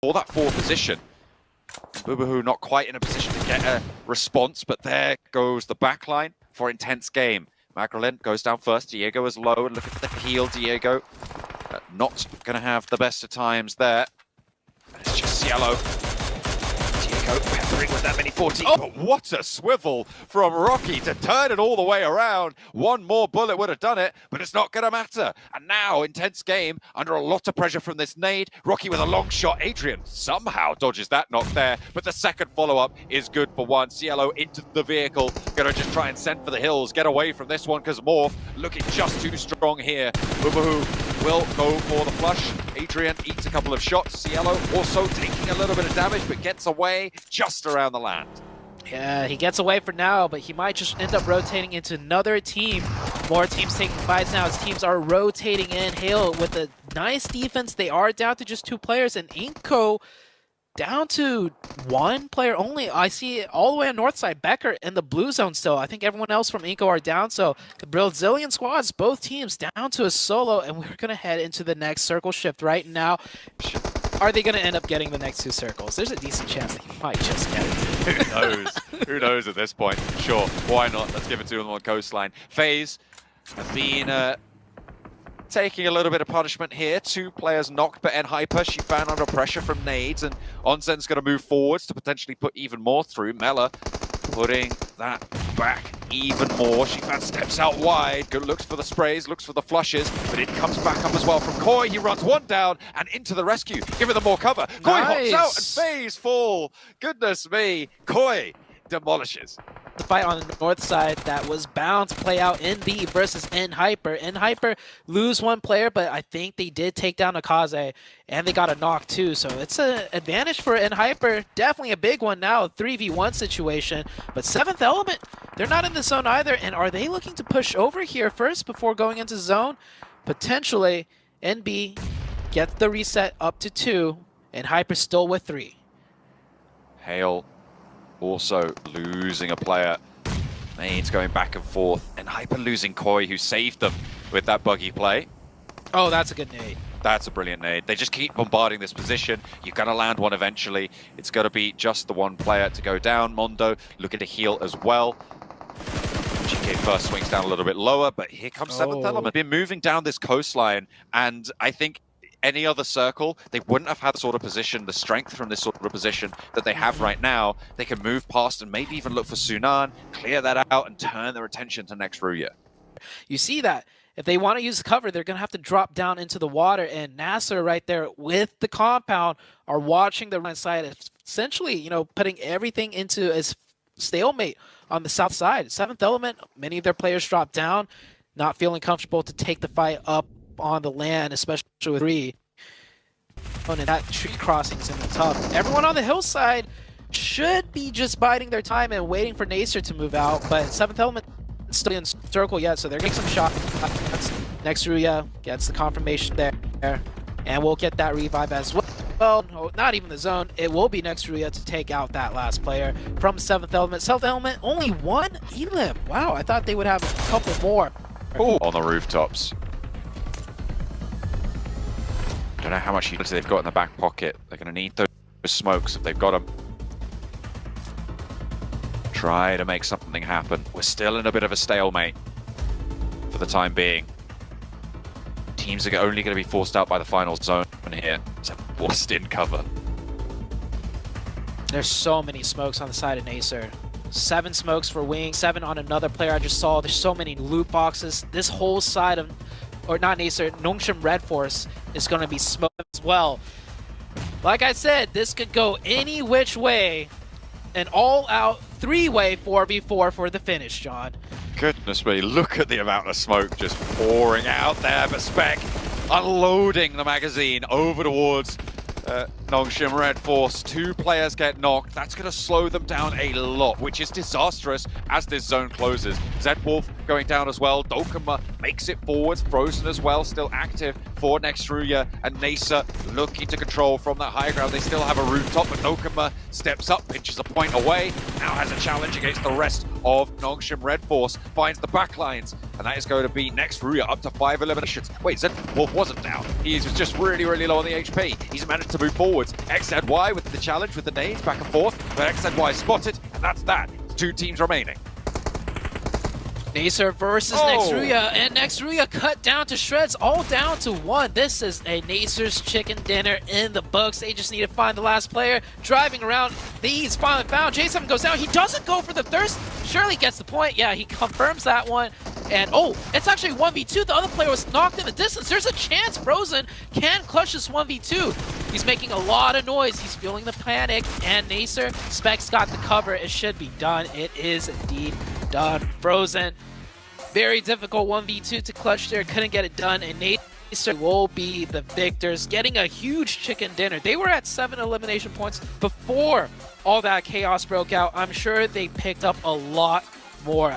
for that forward position. Boobahu not quite in a position to get a response, but there goes the backline for intense game. Magdalene goes down first. Diego is low and looking for the heal. Diego not going to have the best of times there. It's just Cielo. Diego peppering with that mini 40. Oh, but what a swivel from Rocky to turn it all the way around. One more bullet would have done it, but it's not going to matter. And now, intense game, under a lot of pressure from this nade. Rocky with a long shot. Adrian somehow dodges that knock there, but the second follow-up is good for one. Cielo into the vehicle. Going to just try and send for the hills. Get away from this one, because Morph looking just too strong here. Boobahu will go for the flush. Adrian eats a couple of shots. Cielo also taking a little bit of damage, but gets away just around the land. Yeah, he gets away for now, but he might just end up rotating into another team. More teams taking fights now as teams are rotating in. Hale with a nice defense. They are down to just 2 players, and Inco down to 1 player only. I see it all the way on north side. Becker in the blue zone still. I think everyone else from Inco are down. So the Brazilian squads, both teams down to a solo, and we're going to head into the next circle shift right now. Are they going to end up getting the next 2 circles? There's a decent chance they might just get it. Who knows? Who knows at this point? Sure, why not? Let's give it to them on coastline. FaZe has been taking a little bit of punishment here. 2 players knocked, but Hyper, she found under pressure from nades, and Onsen's going to move forwards to potentially put even more through. Mela putting that back even more. She found steps out wide, good looks for the sprays, looks for the flushes, but it comes back up as well from Koi. He runs one down and into the rescue, giving them more cover. Koi hops out and FaZe fall. Goodness me, Koi demolishes. The fight on the north side that was bound to play out NB versus Hyper. Hyper lose 1 player, but I think they did take down Akaze, and they got a knock too. So it's an advantage for Hyper. Definitely a big one now, a 3v1 situation. But 7th Element, they're not in the zone either. And are they looking to push over here first before going into zone? Potentially, NB gets the reset up to 2, and Hyper still with 3. Hale also losing a player. Nades going back and forth, and Hyper losing Koi, who saved them with that buggy play. Oh, that's a good nade. That's a brilliant nade. They just keep bombarding this position. You're going to land one eventually. It's going to be just the 1 player to go down. Mondo looking to heal as well. GK first swings down a little bit lower, but here comes 7th Element. Been moving down this coastline, and I think any other circle, they wouldn't have had the sort of position, the strength from this sort of position that they have right now. They can move past and maybe even look for Sunan, clear that out, and turn their attention to next Ruya. You see that. If they want to use cover, they're going to have to drop down into the water, and NASR right there with the compound are watching the right side, essentially, you know, putting everything into a stalemate on the south side. 7th Element, many of their players drop down, not feeling comfortable to take the fight up on the land, especially with 3. And that tree crossing is in the tough. Everyone on the hillside should be just biding their time and waiting for NASR to move out, but 7th Element still in circle yet, so they're getting some shots. Next Ruya gets the confirmation there, and we'll get that revive as well. Well, no, not even the zone. It will be next Ruya to take out that last player from 7th Element. 7th Element, only 1 elim. Wow, I thought they would have a couple more. Ooh. On the rooftops. I don't know how much utility they've got in the back pocket. They're going to need those smokes if they've got them. Try to make something happen. We're still in a bit of a stalemate for the time being. Teams are only going to be forced out by the final zone here. So forced in cover. There's so many smokes on the side of NASR. 7 smokes for Wing, 7 on another player I just saw. There's so many loot boxes. This whole side of, or not NASR, Nongshim Red Force is going to be smoked as well. Like I said, this could go any which way. An all-out 3-way 4v4 for the finish, John. Goodness me, look at the amount of smoke just pouring out there, but Spec unloading the magazine over towards Nongshim Red Force. 2 players get knocked. That's going to slow them down a lot, which is disastrous as this zone closes. Zedwolf going down as well. Dokuma makes it forwards. Frozen as well, still active for next Ruya. And NASR looking to control from that high ground. They still have a rooftop, but Dokuma steps up, pinches a point away. Now has a challenge against the rest of Nongshim Red Force finds the backlines, and that is going to be next Ruya up to 5 eliminations. Wait, Wolf wasn't down. He was just really, really low on the HP. He's managed to move forwards. XZY with the challenge with the nades back and forth, but XZY is spotted, and that's that. 2 teams remaining. NASR versus Nexruya, and Nexruya cut down to shreds, all down to 1. This is a NASR's chicken dinner in the books. They just need to find the last player. Driving around, he's finally found. J7 goes down. He doesn't go for the thirst. Shirley gets the point. Yeah, he confirms that one. And oh, it's actually 1v2. The other player was knocked in the distance. There's a chance Frozen can clutch this 1v2. He's making a lot of noise. He's feeling the panic. And NASR, Specs got the cover. It should be done. It is indeed done. Frozen, very difficult 1v2 to clutch there. Couldn't get it done. And NASR will be the victors, getting a huge chicken dinner. They were at 7 elimination points before all that chaos broke out. I'm sure they picked up a lot more.